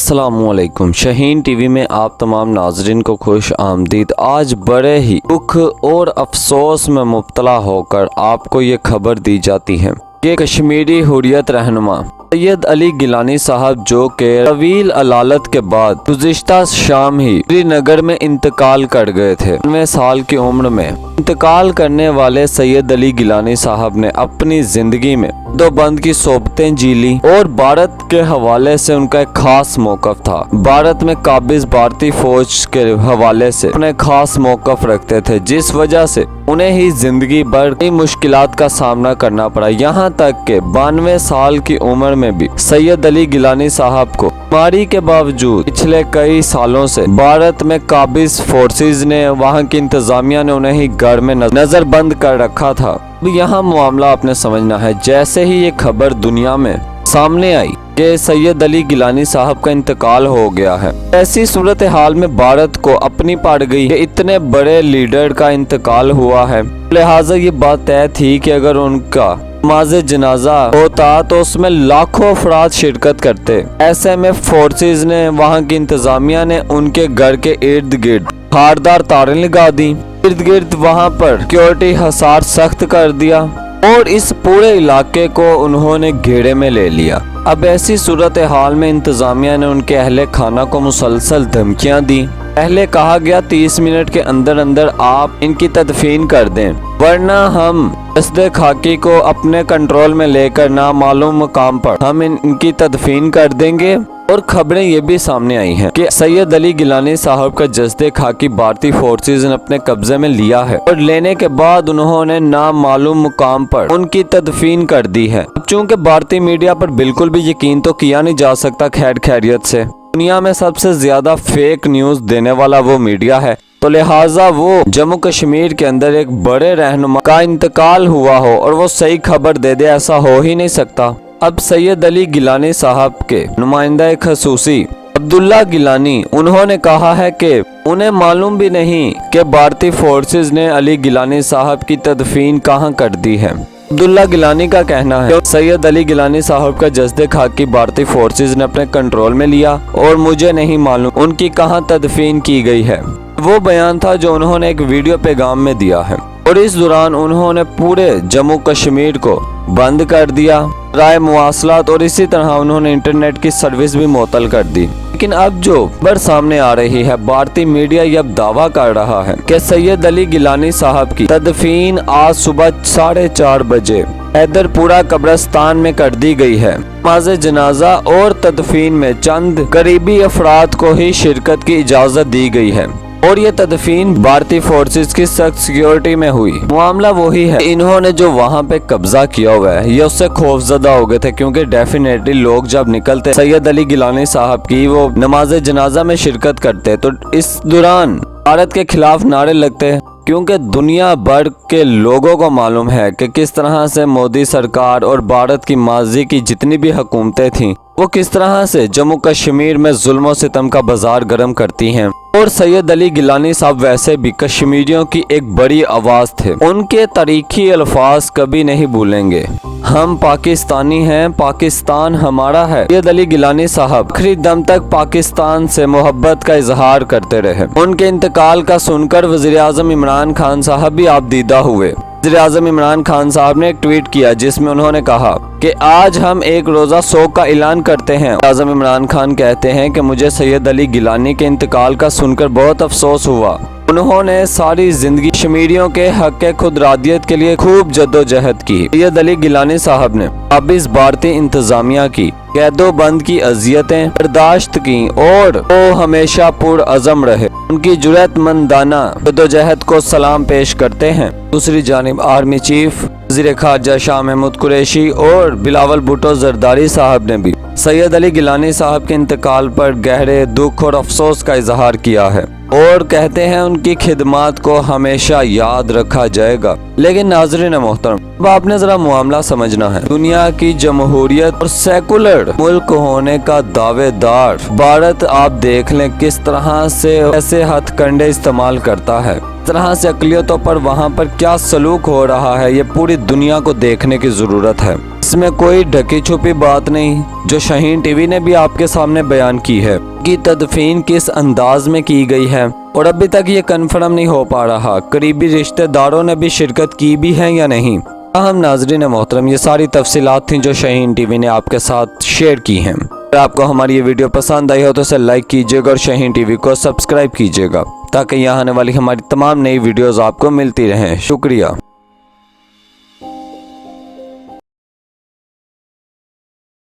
अस्सलामुअलैकुम। शाहीन टीवी में आप तमाम नाजरीन को खुश आमदीद। आज बड़े ही दुख और अफसोस में मुब्तला होकर आपको ये खबर दी जाती है कि कश्मीरी हुर्रियत रहनुमा सैयद अली गिलानी साहब जो के तवील अलालत के बाद गुज़िश्ता शाम ही श्रीनगर में इंतकाल कर गए थे। 90 साल की उम्र में इंतकाल करने वाले सैयद अली गिलानी साहब ने अपनी जिंदगी में दो बंद की सोबतें जी ली और भारत के हवाले से उनका एक खास मौक़िफ़ था। भारत में काबिज भारतीय फौज के हवाले से अपने खास मौक़िफ़ रखते थे, जिस वजह से उन्हें ही जिंदगी भर कई मुश्किलात का सामना करना पड़ा। यहाँ तक के 92 साल की उम्र में भी सैयद अली गिलानी साहब को बीमारी के बावजूद पिछले कई सालों से भारत में काबिज फोर्सेज ने, वहाँ की इंतजामिया ने उन्हें ही घर में नजरबंद कर रखा था। यहाँ मामला आपने समझना है। जैसे ही ये खबर दुनिया में सामने आई कि सैयद अली गिलानी साहब का इंतकाल हो गया है, ऐसी सूरत हाल में भारत को अपनी पड़ गई कि इतने बड़े लीडर का इंतकाल हुआ है। लिहाजा ये बात तय थी कि अगर उनका नमाज जनाजा होता तो उसमें लाखों अफराद शिरकत करते। ऐसे में फोर्सेज ने, वहाँ की इंतजामिया ने उनके घर के इर्द गिर्द धारदार तारें लगा दी। इर्द गिर्द वहाँ पर सिक्योरिटी हसार सख्त कर दिया और इस पूरे इलाके को उन्होंने घेरे में ले लिया। अब ऐसी सूरत हाल में इंतजामिया ने उनके अहले खाना को मुसलसल धमकियां दी। पहले कहा गया 30 मिनट के अंदर अंदर आप इनकी तदफीन कर दें, वरना हम दस्ते खाकी को अपने कंट्रोल में लेकर नामालूम मकाम पर हम इनकी तदफीन कर देंगे। और खबरें ये भी सामने आई हैं कि सैयद अली गिलानी साहब का जस्ते खाकी भारतीय फोर्सेज ने अपने कब्जे में लिया है और लेने के बाद उन्होंने नामालूम मुकाम पर उनकी तदफीन कर दी है। चूंकि भारतीय मीडिया पर बिल्कुल भी यकीन तो किया नहीं जा सकता खैर खैरियत से, दुनिया में सबसे ज्यादा फेक न्यूज देने वाला वो मीडिया है, तो लिहाजा वो जम्मू कश्मीर के अंदर एक बड़े रहनुमा का इंतकाल हुआ हो और वो सही खबर दे दे, ऐसा हो ही नहीं सकता। अब सैयद अली गिलानी साहब के नुमाइंदा खसूसी अब्दुल्ला गिलानी, उन्होंने कहा है कि उन्हें मालूम भी नहीं कि भारतीय फोर्सेज ने अली गिलानी साहब की तदफीन कहां कर दी है। अब्दुल्ला गिलानी का कहना है कि सैयद अली गिलानी साहब का जस्दे खाकी भारतीय फोर्सेज ने अपने कंट्रोल में लिया और मुझे नहीं मालूम उनकी कहां तदफीन की गई है। वो बयान था जो उन्होंने एक वीडियो पैगाम में दिया है और इस दौरान उन्होंने पूरे जम्मू कश्मीर को बंद कर दिया, राय मुवासलात और इसी तरह उन्होंने इंटरनेट की सर्विस भी मुअत्तल कर दी। लेकिन अब जो खबर सामने आ रही है, भारतीय मीडिया ये अब दावा कर रहा है कि सैयद अली गिलानी साहब की तदफीन आज सुबह 4:30 बजे हैदरपुरा कब्रिस्तान में कर दी गई है। नमाज जनाजा और तदफीन में चंद करीबी अफराद को ही शिरकत की इजाजत दी गई है और ये तदफीन भारतीय फोर्सेज की सख्त सिक्योरिटी में हुई। मामला वही है, इन्होंने जो वहाँ पे कब्जा किया हुआ है ये उससे खौफजदा हो गए थे, क्योंकि डेफिनेटली लोग जब निकलते सैयद अली गिलानी साहब की वो नमाज जनाजा में शिरकत करते तो इस दौरान भारत के खिलाफ नारे लगते, क्योंकि दुनिया भर के लोगों को मालूम है कि किस तरह से मोदी सरकार और भारत की माजी की जितनी भी हुकूमतें थीं वो किस तरह से जम्मू कश्मीर में जुल्म और सितम का बाजार गर्म करती हैं। और सैयद अली गिलानी साहब वैसे भी कश्मीरियों की एक बड़ी आवाज थे, उनके तारीखी अल्फाज कभी नहीं भूलेंगे। हम पाकिस्तानी हैं, पाकिस्तान हमारा है। सैयद अली गिलानी साहब आखिरी दम तक पाकिस्तान से मोहब्बत का इजहार करते रहे। उनके इंतकाल का सुनकर वज़ीर आज़म इमरान खान साहब भी आपदीदा हुए। वज़ीर आज़म इमरान खान साहब ने एक ट्वीट किया जिसमें उन्होंने कहा कि आज हम एक रोज़ा शोक का ऐलान करते हैं। आज़म इमरान खान कहते हैं कि मुझे सैयद अली गिलानी के इंतकाल का सुनकर बहुत अफसोस हुआ। उन्होंने सारी जिंदगी कश्मीरियों के हक खुदरादियत के लिए खूब जद्दोजहद की। सैयद अली गिलानी साहब ने काबिज भारतीय इंतजामिया की कैदो बंद की अजियतें बर्दाश्त की और वो हमेशा पुरअज़म रहे। उनकी जुर्रतमंदाना जद्दोजहद को सलाम पेश करते हैं। दूसरी जानिब आर्मी चीफ वज़ीर ख़ारजा शाह महमूद कुरैशी और बिलावल भुट्टो ज़रदारी साहब ने भी सैयद अली गिलानी साहब के इंतकाल पर गहरे दुख और अफसोस का इजहार किया है और कहते हैं उनकी खिदमात को हमेशा याद रखा जाएगा। लेकिन नाज़रीन मोहतरम, अब आपने जरा मामला समझना है। दुनिया की जमहूरियत और सेकुलर मुल्क होने का दावेदार भारत आप देख लें किस तरह से ऐसे हथकंडे इस्तेमाल करता है, तरह से अक़लियतों पर वहाँ पर क्या सलूक हो रहा है, ये पूरी दुनिया को देखने की ज़रूरत है। اس میں کوئی ڈھکی چھپی بات نہیں جو شاہین ٹی وی نے بھی آپ کے سامنے بیان کی ہے کہ تدفین کس انداز میں کی گئی ہے، اور ابھی تک یہ کنفرم نہیں ہو پا رہا قریبی رشتہ داروں نے بھی شرکت کی بھی ہے یا نہیں۔ ہم ناظرین محترم، یہ ساری تفصیلات تھیں جو شاہین ٹی وی نے آپ کے ساتھ شیئر کی ہیں۔ اگر آپ کو ہماری یہ ویڈیو پسند آئی ہو تو اسے لائک کیجیے گا اور شاہین ٹی وی کو سبسکرائب کیجیے گا تاکہ یہاں آنے والی ہماری تمام نئی ویڈیوز آپ کو ملتی رہیں۔ شکریہ۔